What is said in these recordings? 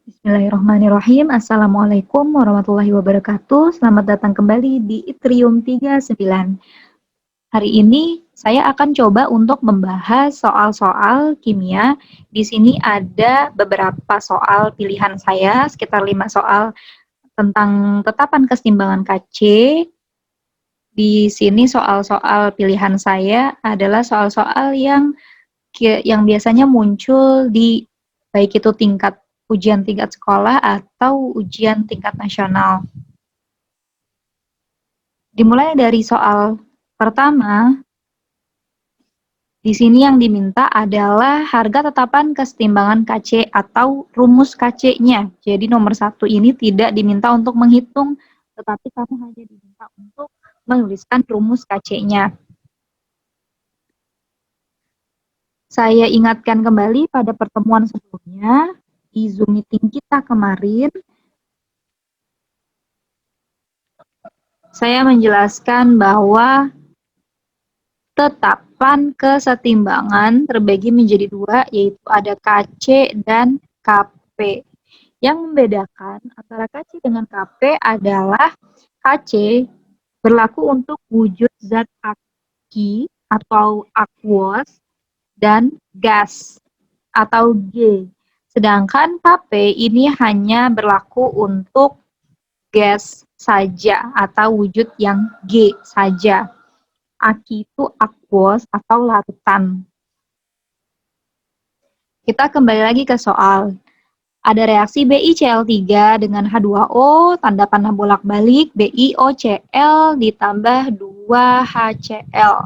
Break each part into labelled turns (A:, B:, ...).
A: Bismillahirrahmanirrahim. Assalamualaikum warahmatullahi wabarakatuh. Selamat datang kembali di Itrium 39. Hari ini saya akan coba untuk membahas soal-soal kimia. Di sini ada beberapa soal pilihan saya, sekitar 5 soal tentang tetapan keseimbangan Kc. Di sini soal-soal pilihan saya adalah soal-soal yang biasanya muncul di baik itu ujian tingkat sekolah atau ujian tingkat nasional. Dimulai dari soal pertama, di sini yang diminta adalah harga tetapan kesetimbangan Kc atau rumus Kc-nya. Jadi nomor 1 ini tidak diminta untuk menghitung, tetapi kamu hanya diminta untuk menuliskan rumus Kc-nya. Saya ingatkan kembali pada pertemuan sebelumnya, di Zoom meeting kita kemarin, saya menjelaskan bahwa tetapan kesetimbangan terbagi menjadi 2, yaitu ada Kc dan Kp. Yang membedakan antara Kc dengan Kp adalah Kc berlaku untuk wujud zat aki atau aqueous dan gas atau G. Sedangkan Kp ini hanya berlaku untuk gas saja atau wujud yang G saja. Aki itu aqueous atau larutan. Kita kembali lagi ke soal. Ada reaksi BiCl3 dengan H2O, tanda panah bolak-balik BiOCl ditambah 2HCl.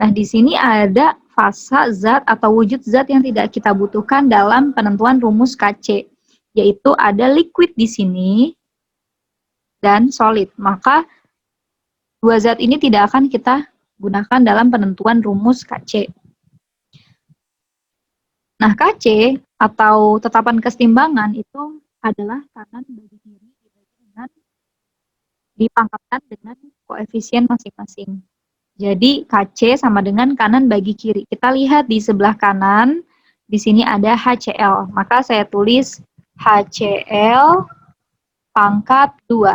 A: Nah, di sini ada fasa zat atau wujud zat yang tidak kita butuhkan dalam penentuan rumus Kc, yaitu ada liquid di sini dan solid. Maka dua zat ini tidak akan kita gunakan dalam penentuan rumus Kc. Nah, Kc atau tetapan kesetimbangan itu adalah kanan bagi kiri dipangkatkan dengan koefisien masing-masing. Jadi Kc sama dengan kanan bagi kiri. Kita lihat di sebelah kanan, di sini ada HCl. Maka saya tulis HCl pangkat 2.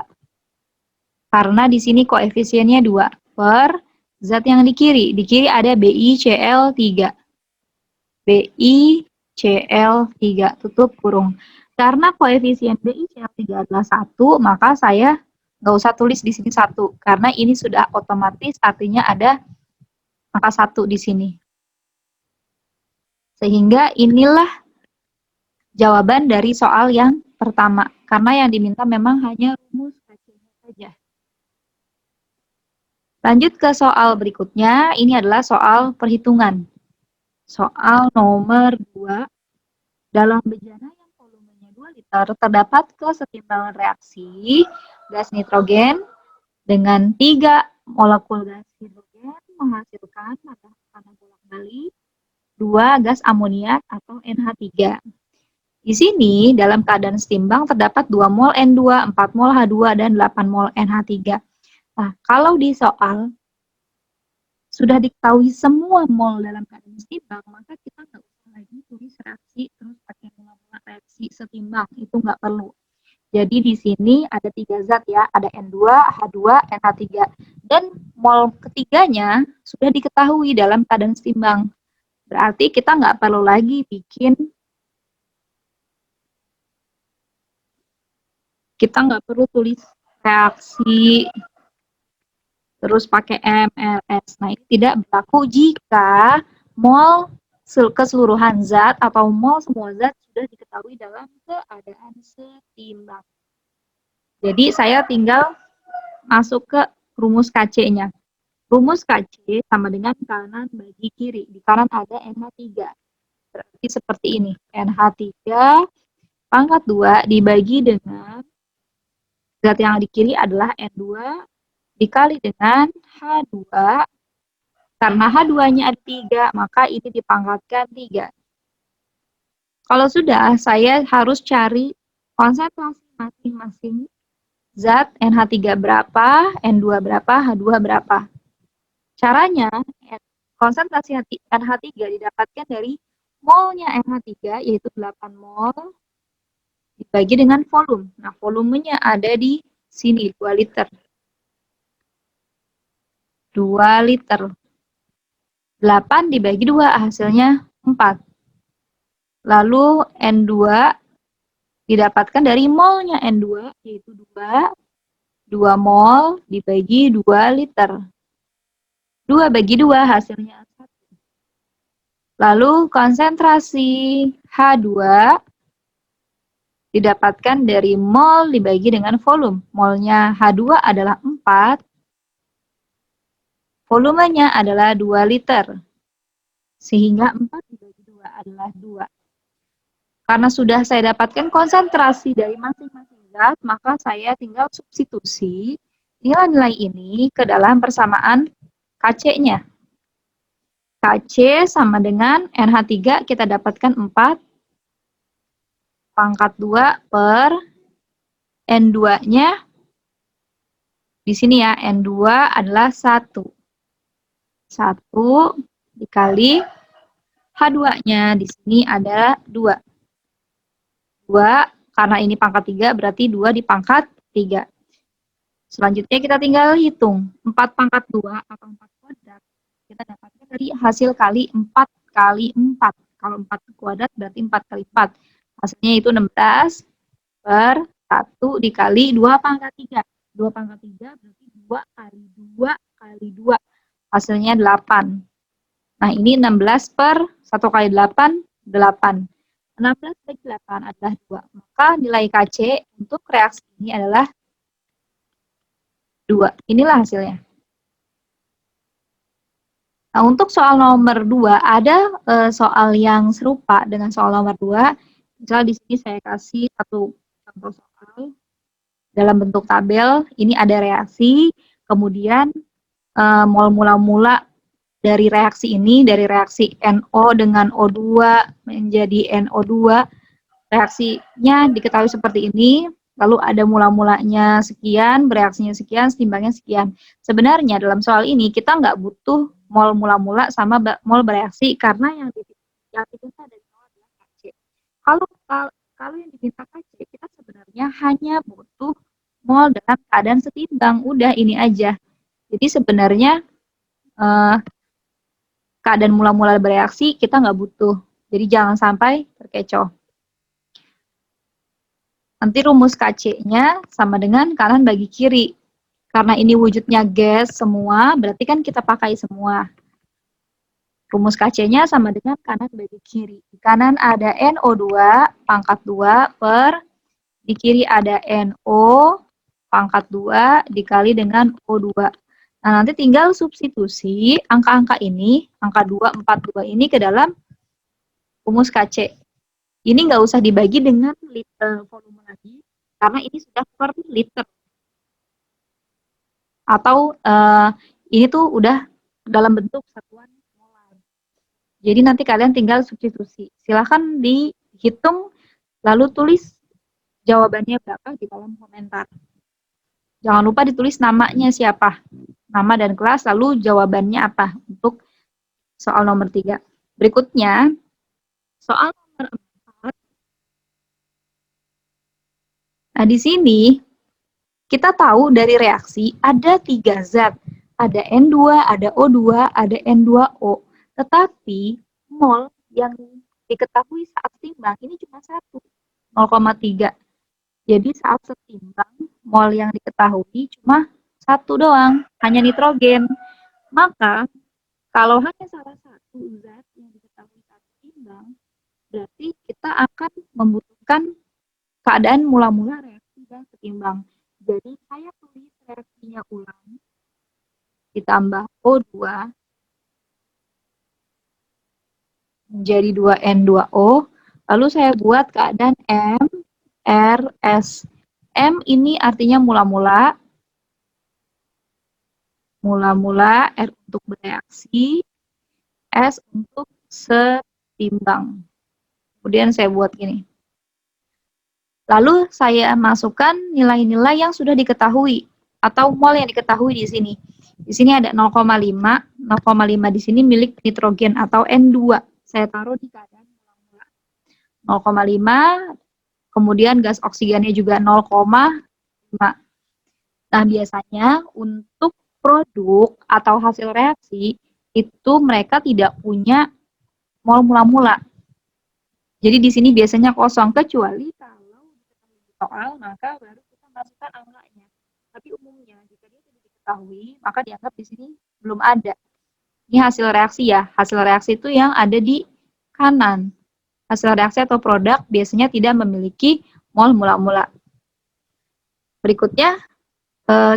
A: Karena di sini koefisiennya 2 per zat yang di kiri. Di kiri ada BiCl3. BiCl3 tutup kurung. Karena koefisien BiCl3 adalah 1, maka saya nggak usah tulis di sini 1, karena ini sudah otomatis artinya ada angka 1 di sini. Sehingga inilah jawaban dari soal yang pertama, karena yang diminta memang hanya rumus Kc-nya saja. Lanjut ke soal berikutnya, ini adalah soal perhitungan. Soal nomor 2, dalam bejana yang volumenya 2 liter, terdapat kesetimbangan reaksi gas nitrogen dengan 3 molekul gas hidrogen menghasilkan tanda bolak-balik 2 gas amoniak atau NH3. Di sini dalam keadaan setimbang terdapat 2 mol N2, 4 mol H2 dan 8 mol NH3. Nah, kalau di soal sudah diketahui semua mol dalam keadaan setimbang, maka kita nggak usah lagi tulis reaksi terus pakai mula-mula reaksi setimbang, itu nggak perlu. Jadi di sini ada 3 zat ya, ada N2, H2, NH3. Dan mol ketiganya sudah diketahui dalam keadaan setimbang. Berarti kita nggak perlu lagi kita nggak perlu tulis reaksi, terus pakai MLS. Nah, ini tidak berlaku jika mol keseluruhan zat atau mol semua zat sudah diketahui dalam keadaan setimbang. Jadi saya tinggal masuk ke rumus Kc-nya. Rumus Kc sama dengan kanan bagi kiri. Di kanan ada NH3. Berarti seperti ini. NH3 pangkat 2 dibagi dengan zat yang di kiri adalah N2 dikali dengan H2. Karena H2-nya ada 3, maka ini dipangkatkan 3. Kalau sudah, saya harus cari konsentrasi masing-masing zat NH3 berapa, N2 berapa, H2 berapa. Caranya, konsentrasi NH3 didapatkan dari molnya NH3, yaitu 8 mol, dibagi dengan volume. Nah, volumenya ada di sini, 2 liter. 2 liter. 8 dibagi 2, hasilnya 4. Lalu N2 didapatkan dari molnya N2, yaitu 2. 2 mol dibagi 2 liter. 2 bagi 2, hasilnya 1. Lalu konsentrasi H2 didapatkan dari mol dibagi dengan volume. Molnya H2 adalah 4, volumenya adalah 2 liter. Sehingga 4 dibagi 2 adalah 2. Karena sudah saya dapatkan konsentrasi dari masing-masing zat, maka saya tinggal substitusi nilai-nilai ini ke dalam persamaan Kc-nya. Kc sama dengan NH3 kita dapatkan 4 pangkat 2 per N2-nya di sini ya, N2 adalah 1. 1 dikali H2-nya di sini ada 2. 2 karena ini pangkat 3 berarti 2 di pangkat 3. Selanjutnya kita tinggal hitung 4 pangkat 2 atau 4 kuadrat. Kita dapatkan dari hasil kali 4 kali 4. Kalau 4 kuadrat berarti 4 kali 4. Hasilnya itu 16 per 1 dikali 2 pangkat 3. 2 pangkat 3 berarti 2 kali 2 kali 2. Hasilnya 8. Nah, ini 16 per 1 kali 8, 8. 16 bagi 8 adalah 2. Maka nilai Kc untuk reaksi ini adalah 2. Inilah hasilnya. Nah, untuk soal nomor 2, ada soal yang serupa dengan soal nomor 2. Misalnya di sini saya kasih satu contoh soal dalam bentuk tabel. Ini ada reaksi, kemudian mol mula-mula dari reaksi ini, dari reaksi NO dengan O2 menjadi NO2, reaksinya diketahui seperti ini, lalu ada mula-mulanya sekian, bereaksinya sekian, setimbangnya sekian. Sebenarnya dalam soal ini kita nggak butuh mol mula-mula sama mol bereaksi, karena yang diminta dari awal adalah Kc. Kalau yang diminta Kc, kita sebenarnya hanya butuh mol dalam keadaan setimbang. Udah, ini aja. Jadi sebenarnya keadaan mula-mula bereaksi kita nggak butuh. Jadi jangan sampai terkecoh. Nanti rumus Kc-nya sama dengan kanan bagi kiri. Karena ini wujudnya gas semua, berarti kan kita pakai semua. Rumus Kc-nya sama dengan kanan bagi kiri. Di kanan ada NO2 pangkat 2 per, di kiri ada NO pangkat 2 dikali dengan O2. Nah, nanti tinggal substitusi angka-angka ini, angka 2, 4, 2 ini ke dalam rumus Kc. Ini nggak usah dibagi dengan liter volume lagi, karena ini sudah per liter. Atau ini tuh udah dalam bentuk satuan molar. Jadi nanti kalian tinggal substitusi. Silahkan dihitung, lalu tulis jawabannya berapa di kolom komentar. Jangan lupa ditulis namanya siapa, nama dan kelas, lalu jawabannya apa untuk soal nomor 3. Berikutnya, soal nomor 4. Nah, di sini kita tahu dari reaksi ada 3 zat. Ada N2, ada O2, ada N2O. Tetapi mol yang diketahui saat setimbang ini cuma 1, 0,3. Jadi saat setimbang, mol yang diketahui cuma 1 doang, hanya nitrogen. Maka, kalau hanya salah satu zat yang diketahui saat setimbang, berarti kita akan membutuhkan keadaan mula-mula reaksi dan setimbang. Jadi, saya tulis reaksinya ulang, ditambah O2, menjadi 2N2O, lalu saya buat keadaan M, R, S. M ini artinya mula-mula, R untuk bereaksi, S untuk setimbang. Kemudian saya buat gini. Lalu saya masukkan nilai-nilai yang sudah diketahui, atau mol yang diketahui di sini. Di sini ada 0,5, 0,5 di sini milik nitrogen atau N2. Saya taruh di keadaan mula-mula. 0,5 kemudian gas oksigennya juga 0,5. Nah, biasanya untuk produk atau hasil reaksi itu mereka tidak punya mol mula-mula. Jadi di sini biasanya kosong, kecuali kalau diketahui soal maka baru kita masukkan angkanya. Tapi umumnya jika dia tidak diketahui, maka dianggap di sini belum ada. Ini hasil reaksi ya. Hasil reaksi itu yang ada di kanan. Hasil reaksi atau produk biasanya tidak memiliki mol mula-mula. Berikutnya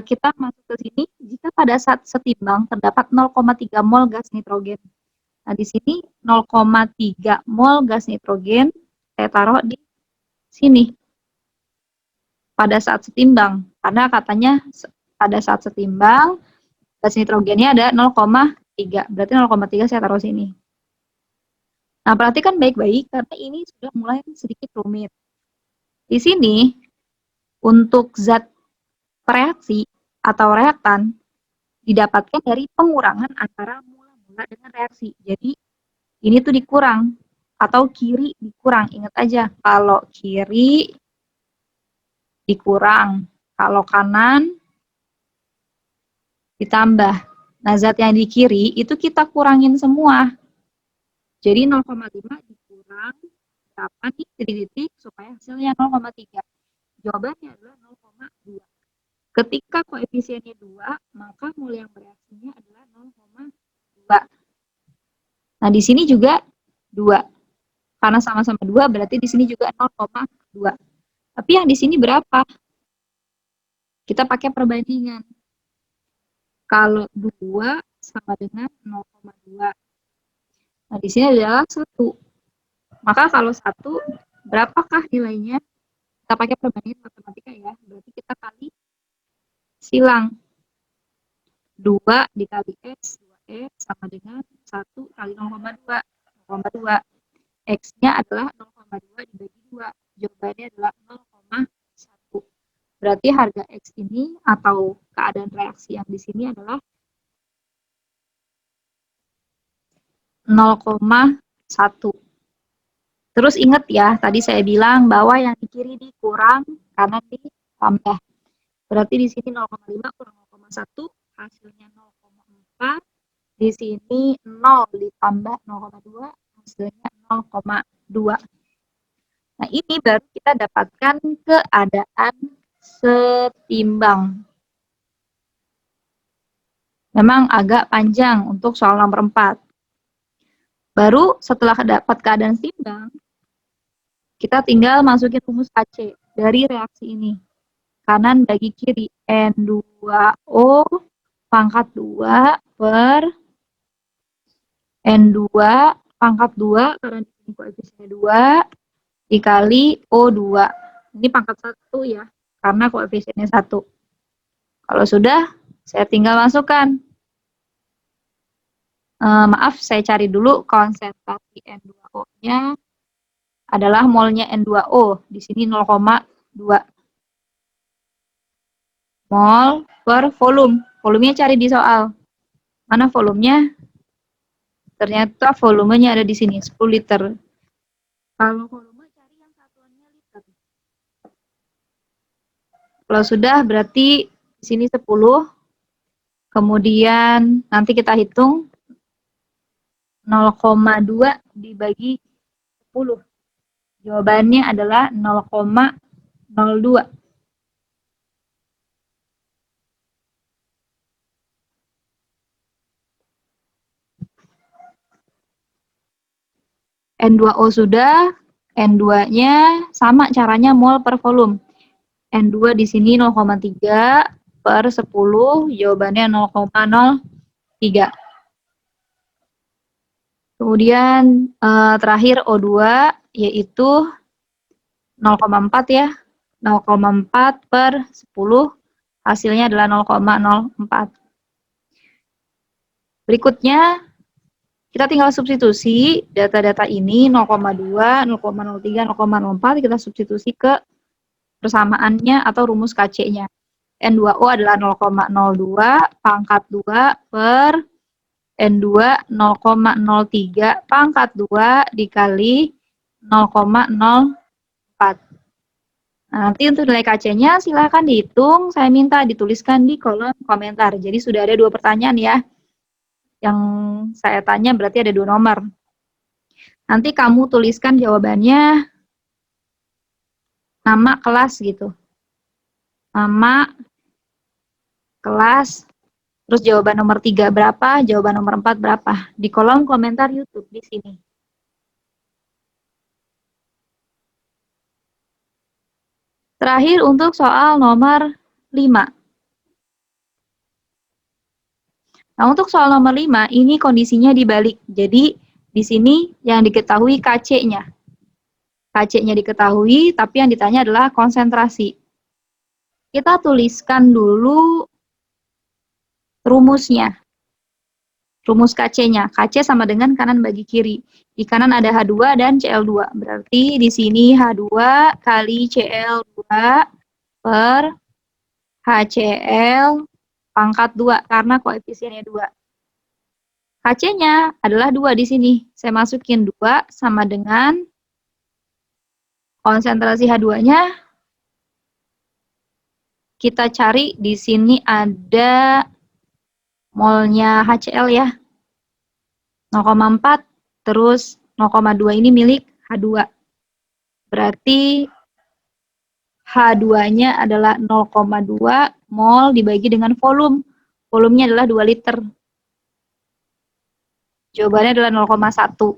A: kita masuk ke sini, jika pada saat setimbang terdapat 0,3 mol gas nitrogen. Nah, di sini 0,3 mol gas nitrogen saya taruh di sini. Pada saat setimbang, karena katanya pada saat setimbang gas nitrogennya ada 0,3. Berarti 0,3 saya taruh sini. Nah, perhatikan baik-baik karena ini sudah mulai sedikit rumit. Di sini untuk zat reaksi atau reaktan didapatkan dari pengurangan antara mula-mula dengan reaksi. Jadi ini tuh dikurang atau kiri dikurang. Ingat aja, kalau kiri dikurang, kalau kanan ditambah. Nah, zat yang di kiri itu kita kurangin semua. Jadi 0,5 dikurang berapa nih titik-titik supaya hasilnya 0,3. Jawabannya adalah 0,2. Ketika koefisiennya 2, maka mol yang bereaksinya adalah 0,2. Nah, di sini juga 2. Karena sama-sama 2, berarti di sini juga 0,2. Tapi yang di sini berapa? Kita pakai perbandingan. Kalau 2 sama dengan 0,2. Nah, di sini adalah 1. Maka kalau 1, berapakah nilainya? Kita pakai perbandingan matematika ya. Berarti kita kali silang. 2 dikali X, 2X sama dengan 1 kali 0,2. 0,2. X-nya adalah 0,2 dibagi 2. Jawabannya adalah 0,1. Berarti harga X ini atau keadaan reaksi yang di sini adalah 0,1. Terus ingat ya, tadi saya bilang bahwa yang di kiri dikurang, kanan ditambah. Berarti di sini 0,5 kurang 0,1, hasilnya 0,4. Di sini 0 ditambah 0,2, hasilnya 0,2. Nah, ini baru kita dapatkan keadaan setimbang. Memang agak panjang untuk soal nomor 4. Baru setelah dapat keadaan setimbang, kita tinggal masukin rumus KC dari reaksi ini. Kanan bagi kiri, N2O pangkat 2 per N2 pangkat 2, karena di sini koefisiennya 2, dikali O2. Ini pangkat 1 ya, karena koefisiennya 1. Kalau sudah, saya tinggal masukkan. Maaf, saya cari dulu konsentrasi N2O-nya adalah molnya N2O. Di sini 0,2 mol per volume. Volumenya cari di soal. Mana volumenya? Ternyata volumenya ada di sini, 10 liter. Kalau volume cari yang satuannya liter. Kalau sudah berarti di sini 10. Kemudian nanti kita hitung 0,2 dibagi 10. Jawabannya adalah 0,02. N2O sudah, N2-nya sama caranya mol per volume. N2 di sini 0,3 per 10, jawabannya 0,03. Kemudian terakhir O2 yaitu 0,4 ya. 0,4 per 10, hasilnya adalah 0,04. Berikutnya, kita tinggal substitusi data-data ini 0,2, 0,03, 0,04, kita substitusi ke persamaannya atau rumus KC-nya. N2O adalah 0,02 pangkat 2 per N2 0,03 pangkat 2 dikali 0,04. Nah, nanti untuk nilai KC-nya silakan dihitung, saya minta dituliskan di kolom komentar. Jadi sudah ada 2 pertanyaan ya. Yang saya tanya berarti ada 2 nomor. Nanti kamu tuliskan jawabannya nama kelas gitu. Nama kelas, terus jawaban nomor 3 berapa, jawaban nomor 4 berapa. Di kolom komentar YouTube di sini. Terakhir untuk soal nomor 5. Nah, untuk soal nomor 5, ini kondisinya dibalik. Jadi, di sini yang diketahui KC-nya. KC-nya diketahui, tapi yang ditanya adalah konsentrasi. Kita tuliskan dulu rumusnya. Rumus KC-nya. KC sama dengan kanan bagi kiri. Di kanan ada H2 dan Cl2. Berarti di sini H2 kali Cl2 per HCl pangkat 2 karena koefisiennya 2. KC-nya adalah 2 di sini. Saya masukin 2 sama dengan konsentrasi H2-nya. Kita cari di sini ada molnya HCl ya. 0,4 terus 0,2 ini milik H2. Berarti H2-nya adalah 0,2 mol dibagi dengan volume. Volumenya adalah 2 liter. Jawabannya adalah 0,1.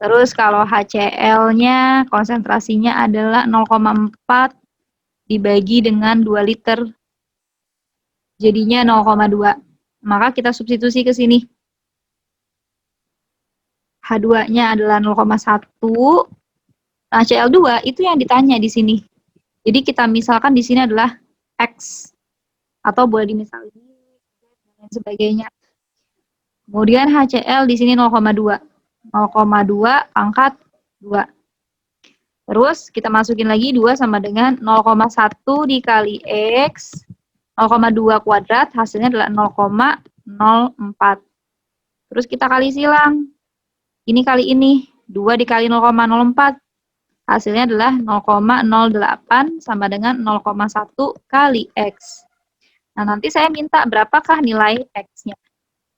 A: Terus kalau HCl-nya konsentrasinya adalah 0,4 dibagi dengan 2 liter. Jadinya 0,2. Maka kita substitusi ke sini. H2-nya adalah 0,1. Nah, Cl2 itu yang ditanya di sini. Jadi kita misalkan di sini adalah X. Atau boleh dimisal dan sebagainya. Kemudian HCl di sini 0,2. 0,2 pangkat 2. Terus kita masukin lagi 2 sama dengan 0,1 dikali X. 0,2 kuadrat hasilnya adalah 0,04. Terus kita kali silang. Ini kali ini. 2 dikali 0,04. Hasilnya adalah 0,08 sama dengan 0,1 kali X. Nah, nanti saya minta berapakah nilai X-nya.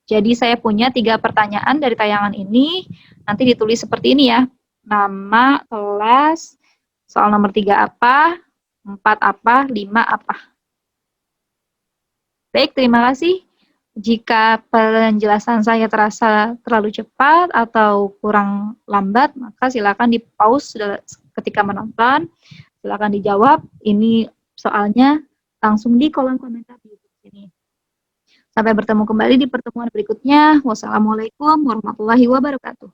A: Jadi saya punya 3 pertanyaan dari tayangan ini. Nanti ditulis seperti ini ya. Nama, kelas, soal nomor 3 apa, 4 apa, 5 apa. Baik, terima kasih. Jika penjelasan saya terasa terlalu cepat atau kurang lambat, maka silakan di-pause ketika menonton. Silakan dijawab. Ini soalnya langsung di kolom komentar di YouTube ini. Sampai bertemu kembali di pertemuan berikutnya. Wassalamualaikum warahmatullahi wabarakatuh.